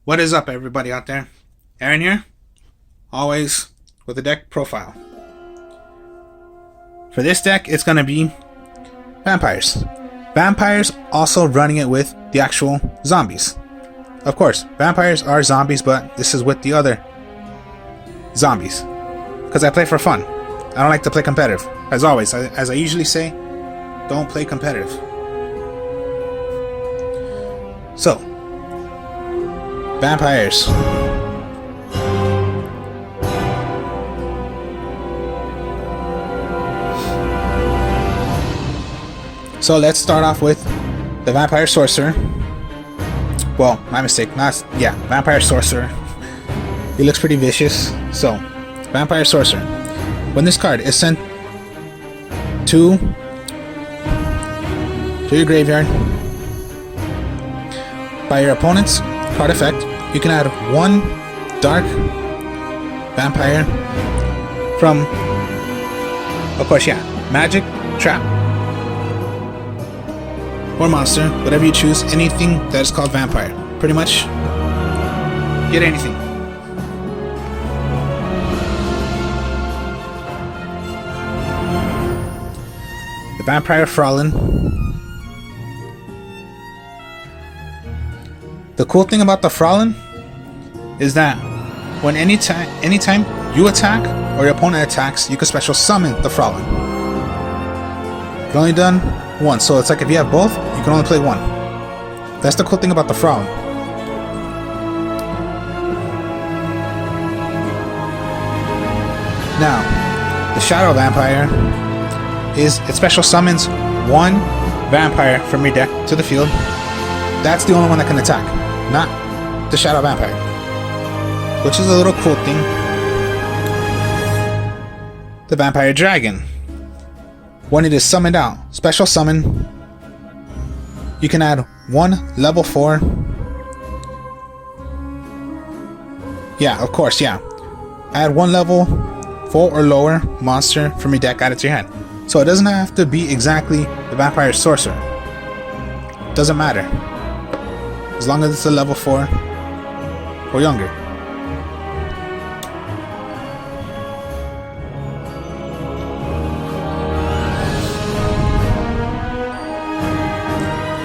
What is up, everybody out there? Aaron here, always with a deck profile. For this deck, it's going to be vampires. Vampires also running it with the actual zombies. Of course, vampires are zombies, but this is with the other zombies. Because I play for fun. I don't like to play competitive. As always, as I usually say, don't play competitive. So, vampires. So let's start off with the Vampire Sorcerer. Well, my mistake. Vampire Sorcerer. He looks pretty vicious. So, Vampire Sorcerer. When this card is sent to your graveyard by your opponent's card effect, you can add one dark vampire from, of course, magic, trap, or monster, whatever you choose, anything that is called vampire. Pretty much, get anything. The Vampire Fraulein. The cool thing about the Fraulein is that when anytime you attack or your opponent attacks, you can special summon the Fraulein. It's only done once, so it's like if you have both, you can only play one. That's the cool thing about the Fraulein. Now, the Shadow Vampire is it special summons one vampire from your deck to the field. That's the only one that can attack, not the Shadow Vampire, which is a little cool thing. The Vampire Dragon. When it is summoned out, special summon, you can add one level 4. Add one level 4 or lower monster from your deck added to your hand. So it doesn't have to be exactly the Vampire Sorcerer. Doesn't matter. As long as it's a level 4 or younger.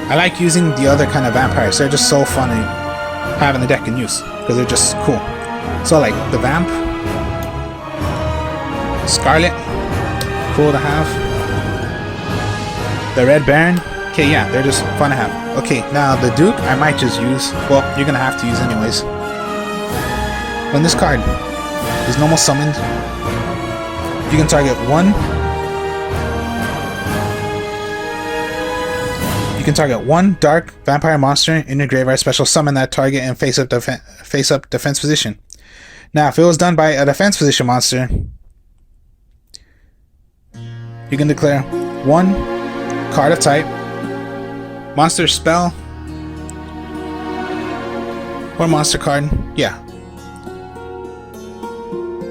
I like using the other kind of vampires. They're just so fun to have in the deck and use because they're just cool. So like the Vamp, Scarlet, cool to have. The Red Baron, okay, they're just fun to have. Okay, now the Duke I might just use. Well, you're gonna have to use anyways. When this card is normal summoned, you can target one. You can target one dark vampire monster in your graveyard, special summon that target in face up defense position. Now, if it was done by a defense position monster, you can declare one card of type, monster spell, or monster card.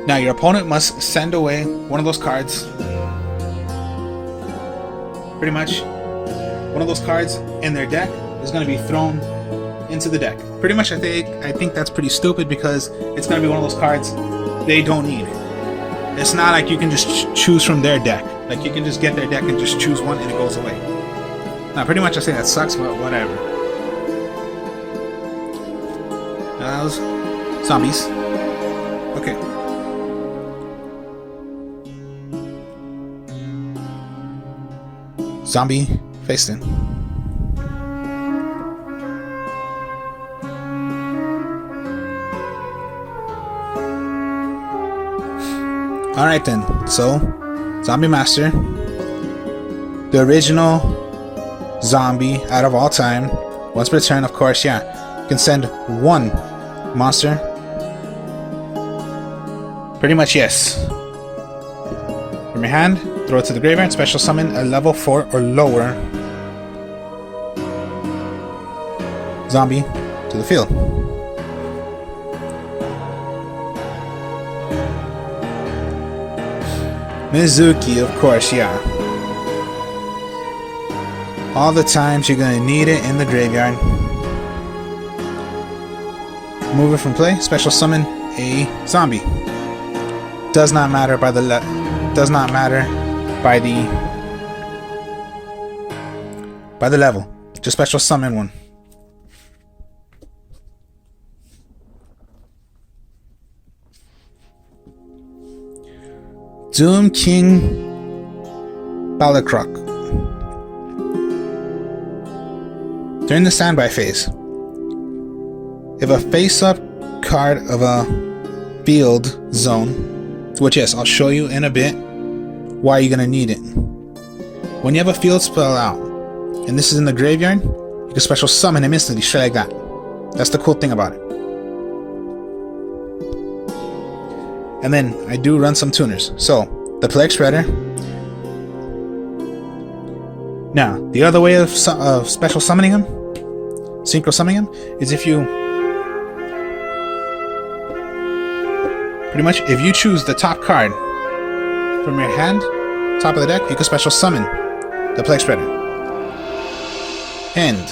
Now, your opponent must send away one of those cards. Pretty much. One of those cards in their deck is going to be thrown into the deck. Pretty much, I think that's pretty stupid because it's going to be one of those cards they don't need. It's not like you can just choose from their deck. Like you can just get their deck and just choose one and it goes away. Now, pretty much I say that sucks, but whatever. Now those zombies. Okay. Zombie faced in. Alright then, so Zombie Master, the original zombie out of all time. Once per turn, of course, you can send one monster. Pretty much, yes. From your hand, throw it to the graveyard, special summon a level 4 or lower zombie to the field. Mizuki, of course, all the times you're gonna need it in the graveyard. Move it from play, special summon a zombie. Does not matter by the level. Just special summon one. Doom King Balacroc. During the standby phase, if a face-up card of a field zone, which yes, I'll show you in a bit why you're gonna need it. When you have a field spell out, and this is in the graveyard, you can special summon him instantly, straight like that. That's the cool thing about it. And then I do run some tuners. So the Plague Spreader. Now the other way of special summoning him, synchro summoning him, is if you pretty much if you choose the top card from your hand, top of the deck, you can special summon the Plague Spreader. And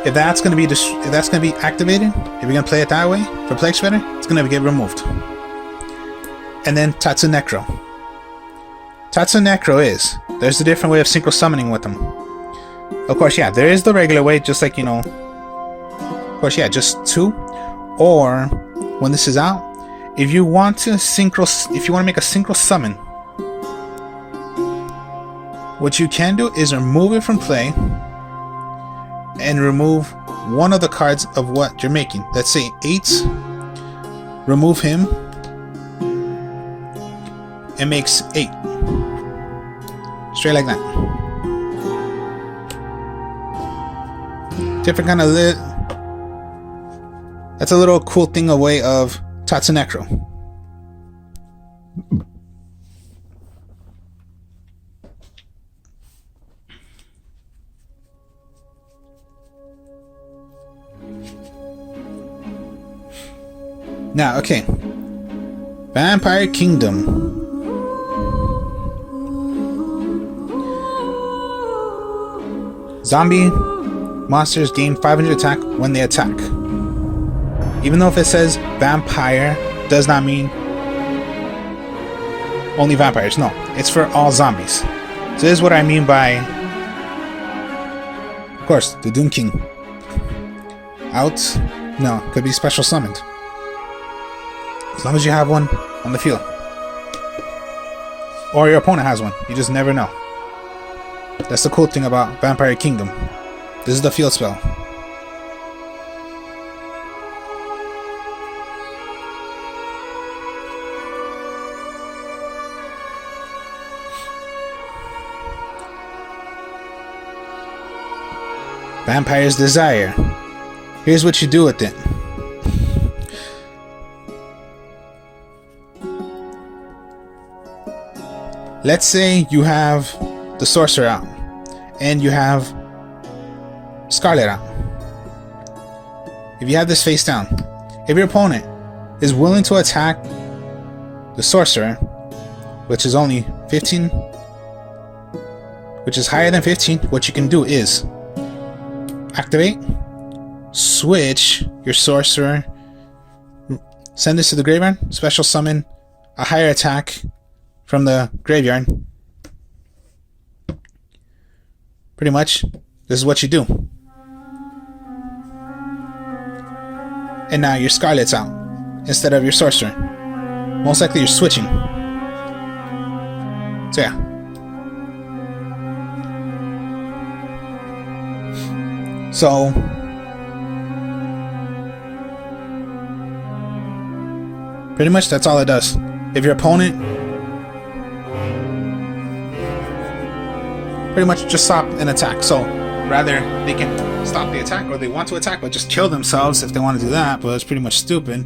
if that's gonna be activated, if you're gonna play it that way for Plague Spreader, it's gonna get removed. And then Tatsu Necro. Tatsu Necro there's a different way of synchro summoning with them. Of course, yeah, there is the regular way, just like, you know, of course, yeah, just 2. Or when this is out, if you want to make a synchro summon, what you can do is remove it from play and remove one of the cards of what you're making. Let's say 8. Remove him. It makes 8. Straight like that. Different kind of lit. That's a little cool thing, a way of Tatsu Necro. Now, okay. Vampire Kingdom. Zombie monsters gain 500 attack when they attack. Even though if it says vampire, does not mean only vampires. No, it's for all zombies. So this is what I mean by, of course, the Doom King. Out? No, could be special summoned. As long as you have one on the field. Or your opponent has one. You just never know. That's the cool thing about Vampire Kingdom. This is the field spell. Vampire's Desire. Here's what you do with it. Let's say you have the Sorcerer out, and you have Scarlet out. If you have this face down, if your opponent is willing to attack the Sorcerer, which is only 15, which is higher than 15, what you can do is activate, switch your Sorcerer, send this to the graveyard, special summon a higher attack from the graveyard. Pretty much, this is what you do. And now your Scarlet's out instead of your Sorcerer. Most likely you're switching. So yeah. So pretty much that's all it does. If your opponent pretty much just stop an attack, so rather they can stop the attack, or they want to attack but just kill themselves if they want to do that, but it's pretty much stupid.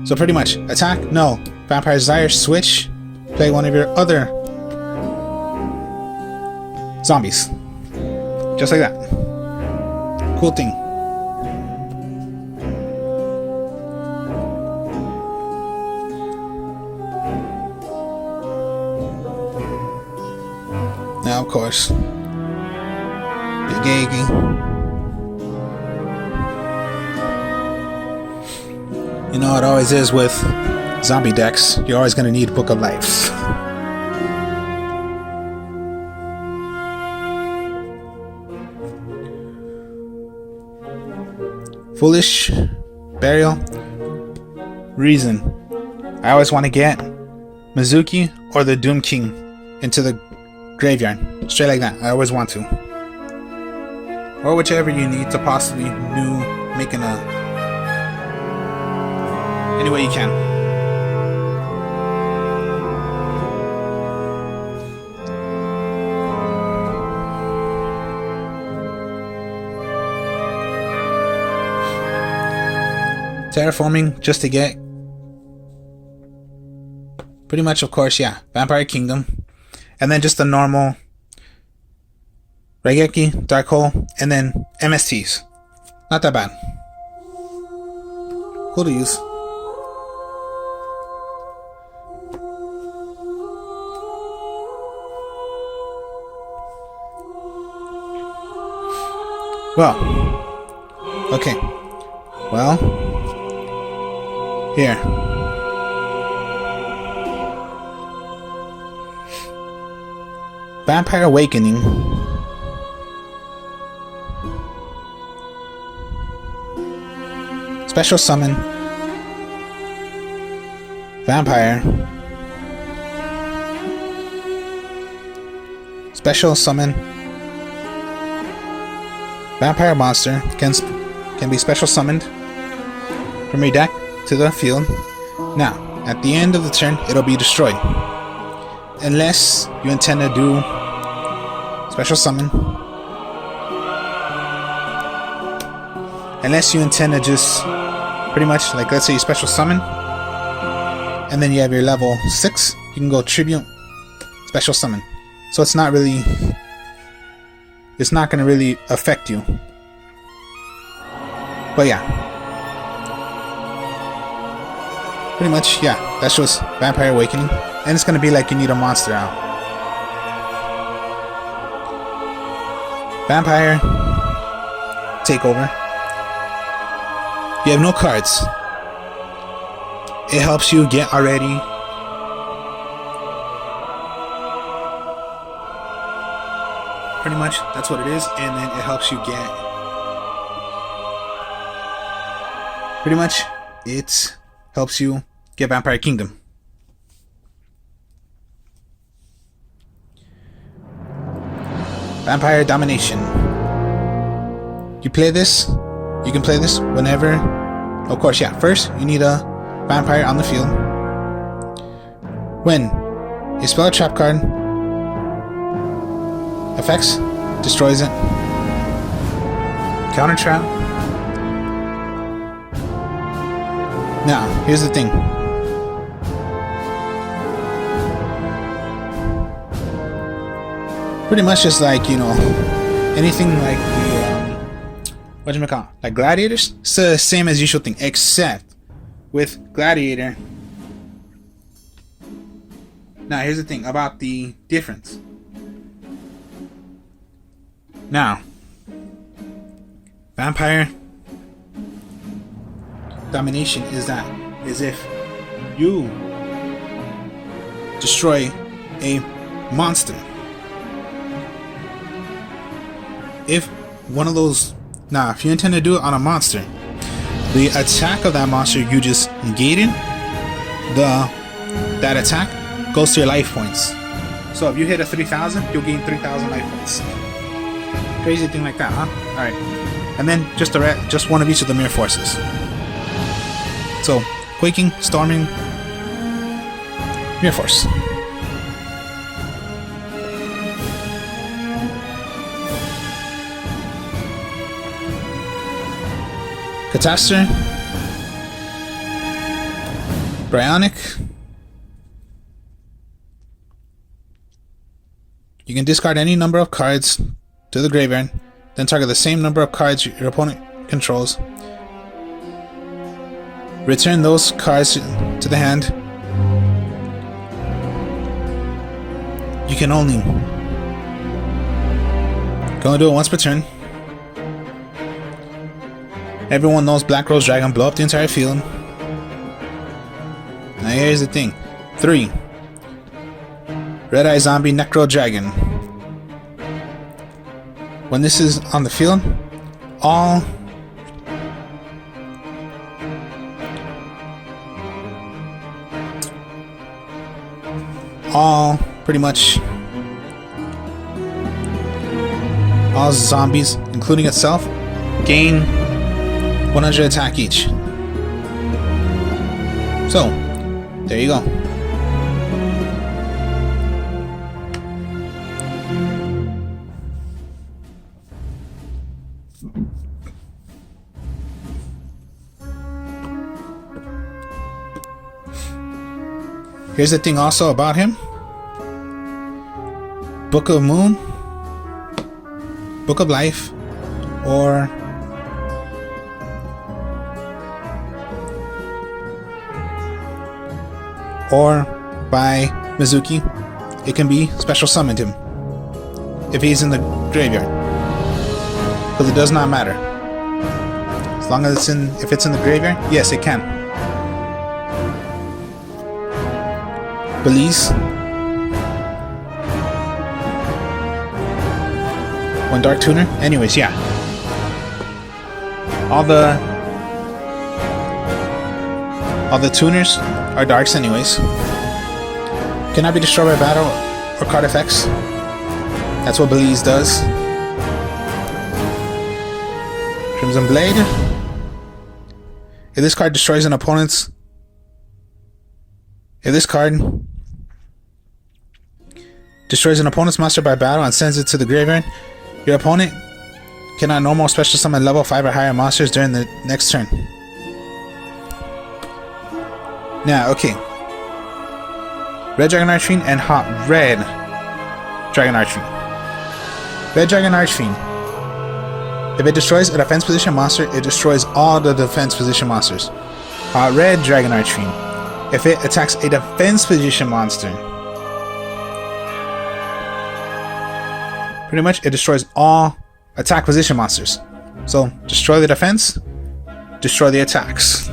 So pretty much attack, no, Vampire Desire, switch, play one of your other zombies, just like that. Cool thing. Now, of course, Big Eggy. You know, it always is with zombie decks. You're always going to need Book of Life. Foolish, Burial, Reason. I always want to get Mizuki or the Doom King into the graveyard. Straight like that. I always want to. Or whichever you need to possibly do, making a... any way you can. Terraforming just to get pretty much, of course, yeah, Vampire Kingdom, and then just the normal Raigeki, Dark-Hole, and then MSTs. Not that bad. Cool to use. Well, okay. Well, here. Vampire Awakening. Special summon. Vampire. Special summon. Vampire monster can be special summoned from your deck to the field. Now, at the end of the turn, it'll be destroyed. Unless you intend to do special summon. Unless you intend to just pretty much, like, let's say you special summon, and then you have your level 6, you can go tribute, special summon. So it's not really, it's not going to really affect you. But yeah. Pretty much, yeah, that's just Vampire Awakening. And it's going to be like you need a monster out. Vampire Takeover. You have no cards. It helps you get already. Pretty much, that's what it is. And then it helps you get... pretty much, it helps you get Vampire Kingdom. Vampire Domination. You play this, you can play this whenever. Of course, yeah, first you need a vampire on the field. When you spell a trap card, effects, destroys it. Counter trap. Now, here's the thing. Pretty much just like, you know, anything like the, whatchamacallit, like gladiators? It's the same as usual thing, except with gladiator. Now, here's the thing about the difference. Now, Vampire Domination is if you destroy a monster. If one of those, if you intend to do it on a monster, the attack of that monster you just negated, that attack goes to your life points. So if you hit a 3,000, you'll gain 3,000 life points. Crazy thing like that, huh? Alright. And then just one of each of the mirror forces. So, Quaking, Storming, Mirror Force. Catastor, Bryonic. You can discard any number of cards to the graveyard, then target the same number of cards your opponent controls. Return those cards to the hand. You can only Gonna do it once per turn. Everyone knows Black Rose Dragon, blow up the entire field. Now here's the thing. 3. Red Eye Zombie Necro Dragon. When this is on the field, all pretty much all zombies, including itself, gain 100 attack each. So, there you go. Here's the thing also about him. Book of Moon, Book of Life, or by Mizuki, it can be special summoned him if he's in the graveyard, because it does not matter as long as if it's in the graveyard. Yes, it can. Belize, one Dark Tuner. Anyways, yeah, all the tuners are darks anyways. Cannot be destroyed by battle or card effects. That's what Belize does. Crimson Blade. If this card destroys an opponent's monster by battle and sends it to the graveyard, your opponent cannot normal special summon level 5 or higher monsters during the next turn. Now, okay. Red Dragon Archfiend and Hot Red Dragon Archfiend. Red Dragon Archfiend. If it destroys a defense position monster, it destroys all the defense position monsters. Hot Red Dragon Archfiend. If it attacks a defense position monster, pretty much it destroys all attack position monsters. So, destroy the defense, destroy the attacks.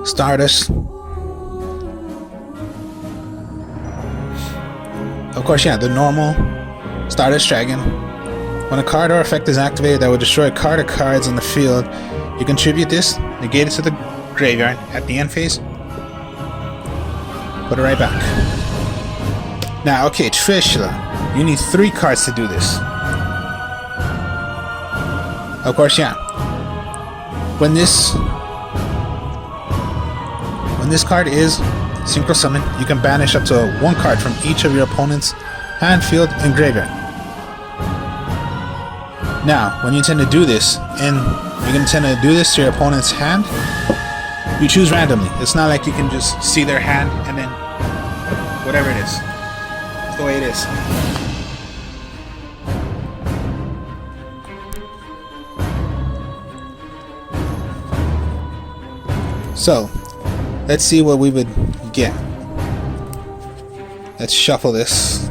Stardust. Of course, yeah, the normal Stardust Dragon. When a card or effect is activated that will destroy a card or cards on the field, you contribute this, negate it to the graveyard at the end phase, put it right back. Now, okay, Trishula, you need 3 cards to do this. Of course, yeah. When this card is Synchro Summon, you can banish up to 1 card from each of your opponent's hand, field, and graveyard. Now, when you intend to do this, and you intend to do this to your opponent's hand, you choose randomly. It's not like you can just see their hand and then whatever it is. It's the way it is. So, let's see what we would get. Let's shuffle this.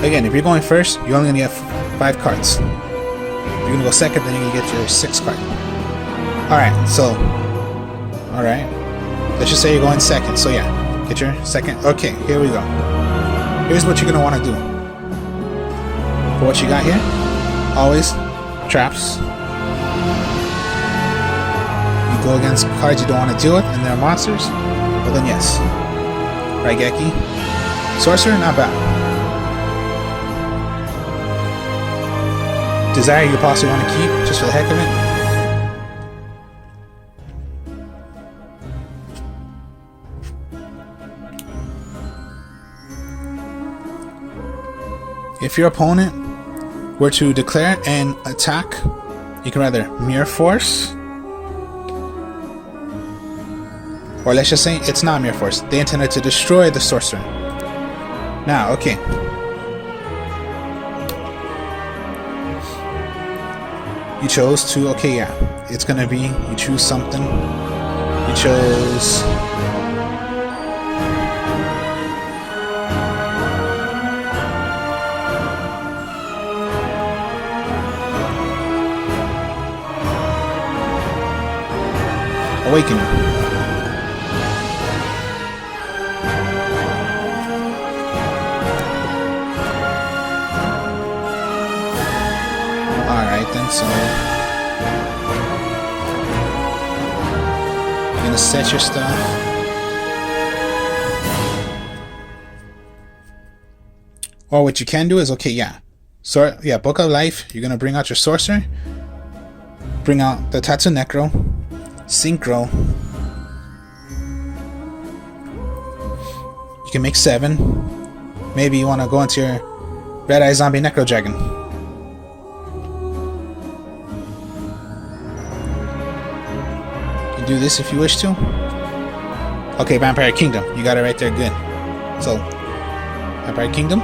Again, if you're going first, you're only going to get 5 cards. If you're going to go second, then you're going to get your 6th card. Alright, so... Alright. Let's just say you're going second. So yeah, get your second. Okay, here we go. Here's what you're going to want to do. For what you got here, always traps. You go against cards you don't want to deal with, and they're monsters. Well then yes. Raigeki. Sorcerer, not bad. desire you possibly want to keep, just for the heck of it. If your opponent were to declare an attack, you can either Mirror Force, or let's just say it's not Mirror Force. They intended to destroy the sorcerer. Now, okay. You chose to, okay, yeah. It's gonna be, you choose something. You chose... Awakening. Alright then, so you're gonna set your stuff. Or what you can do is, okay, yeah. So yeah, Book of Life, you're gonna bring out your sorcerer, bring out the Tatsu Necro, Synchro. You can make 7. Maybe you want to go into your Red Eye Zombie Necro Dragon. You can do this if you wish to. Okay, Vampire Kingdom. You got it right there. Good. So, Vampire Kingdom.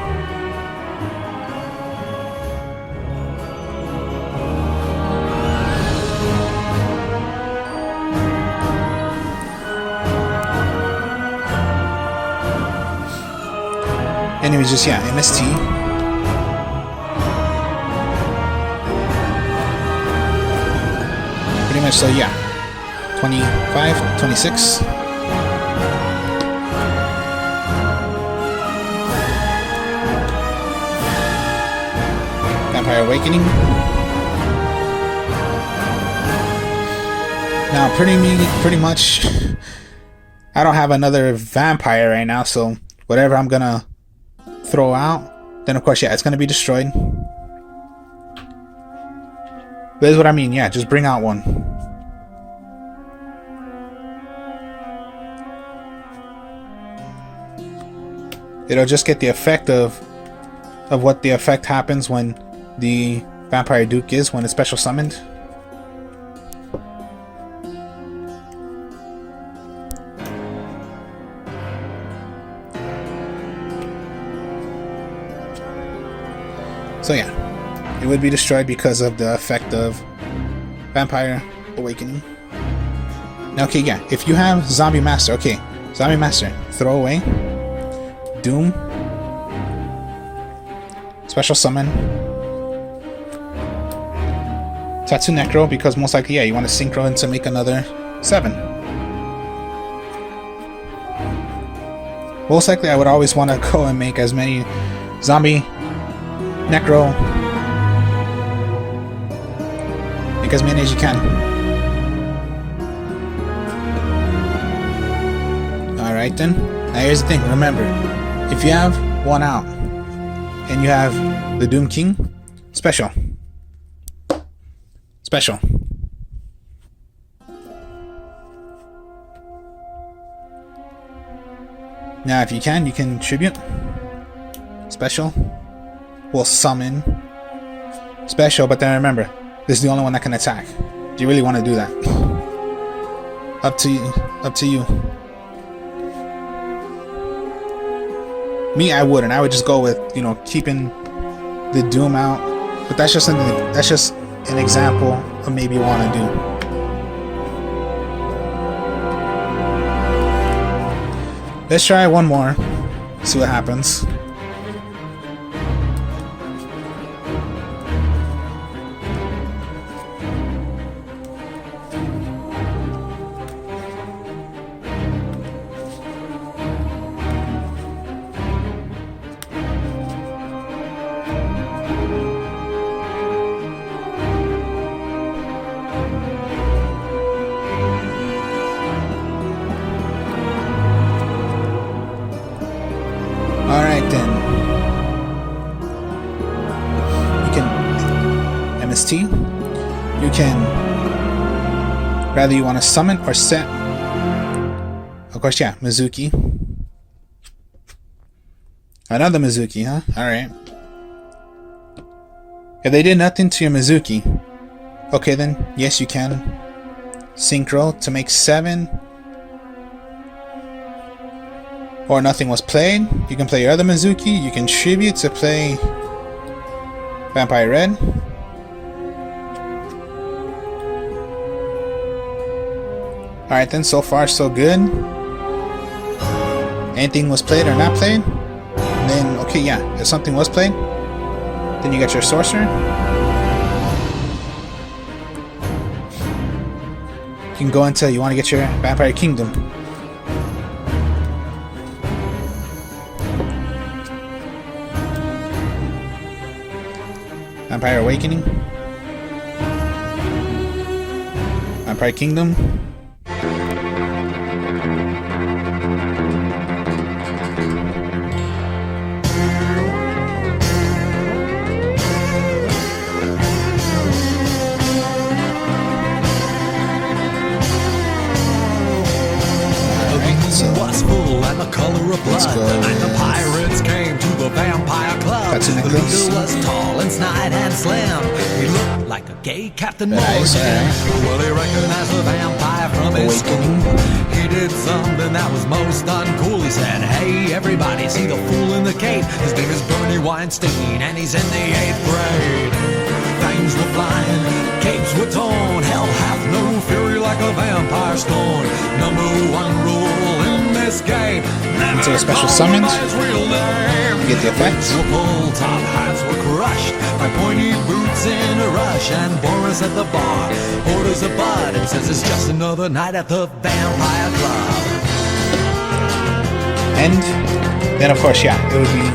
Anyways, just yeah, MST. Pretty much, so yeah. 25, 26. Vampire Awakening. Now, pretty much, I don't have another vampire right now, so whatever I'm gonna throw out, then of course, yeah, it's gonna be destroyed. But this is what I mean, yeah, just bring out one. It'll just get the effect of what the effect happens when the Vampire Duke is when it's special summoned. So yeah, it would be destroyed because of the effect of Vampire Awakening. Now, okay, yeah, if you have Zombie Master, okay, Zombie Master, throw away. Doom. Special Summon. Tatsu Necro, because most likely, yeah, you want to synchro in to make another 7. Most likely, I would always want to go and make as many Zombie Necro. Make as many as you can. Alright then. Now here's the thing. Remember, if you have one out and you have the Doom King, special. Special. Now if you can tribute. Special. Will summon. Special, but then remember, this is the only one that can attack. Do you really want to do that? Up to you. Up to you. Me, I wouldn't. I would just go with, you know, keeping the Doom out. But that's just an example of maybe you want to do. Let's try one more. See what happens. Alright then. Rather you want to summon or set. Of course, yeah, Mizuki. Another Mizuki, huh? Alright. If they did nothing to your Mizuki, okay then, yes you can synchro to make 7. Or nothing was played. You can play your other Mizuki. You can tribute to play Vampire Red. Alright then, so far so good. Anything was played or not played? Then, okay, yeah, if something was played, then you got your Sorcerer. You can go until you want to get your Vampire Kingdom. Vampire Awakening. Vampire Kingdom. Was full and the color of blood. And the pirates came to the vampire club. That's the leader was tall and snide and slim. He looked like a gay Captain Morgan. Well, he recognized the vampire from his school. He did something that was most uncool. He said, "Hey, everybody, see the fool in the cape? His name is Bernie Weinstein, and he's in the 8th grade." Fangs were flying, capes were torn. Hell hath no fury like a vampire scorn. #1 rule in this game: until a special summons, you get the effects. Pull top hats were crushed by pointy boots in a rush, and Boris at the bar orders a bud and says it's just another night at the vampire club. And then, of course, yeah, it would be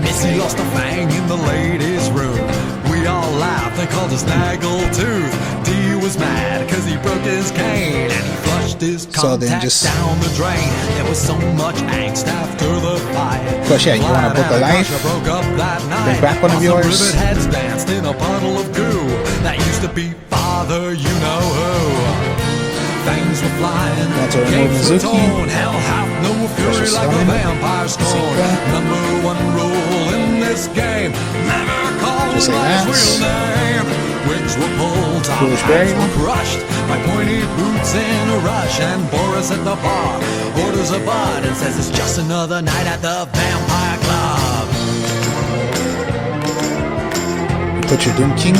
Missy lost a fang in the ladies' room. We all laughed and called us Snaggletooth. D was mad cause he broke his cane and he flushed his contacts down the drain. There was so much angst after the fight. Of course, yeah, you want to book a life, bring back one of yours. Rivet heads danced in a puddle of goo. That used to be Father You-Know-Who. Fangs were flying, capes were torn. Hell hath no fury like a vampire scorn. #1 rule in this game: never call his real name. Wigs were pulled, top hats were crushed by pointy boots in a rush, and Boris at the bar orders a bud and says it's just another night at the vampire club. You put your Doom King.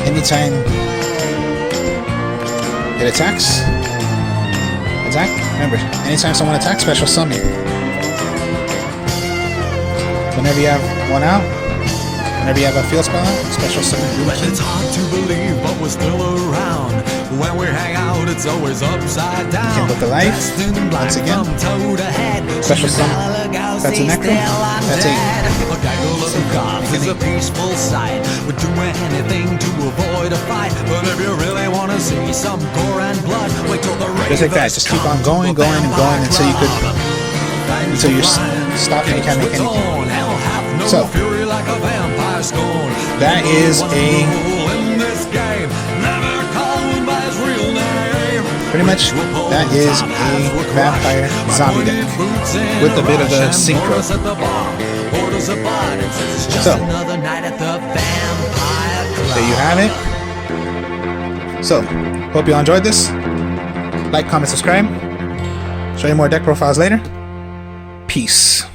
Anytime it attacks, attack. Remember, anytime someone attacks, special summon. Whenever you have one out, whenever you have a field spell out, special summon. Well, it's hard to believe, but we're still around. When we hang out, it's always upside down. You can book a life once again. Special summon. That's a Necro. That's a gaggle of gods is a peaceful sight. Would do anything to avoid a fight. But if you really want to see some gore and blood, wait till the rain. Just like that. Just keep on going and going until you could, until you stop and you can't make anything. So that is pretty much that is a vampire zombie deck with a bit of a synchro. So there you have it. So hope you all enjoyed this. Like, comment, subscribe. Show you more deck profiles later. Peace.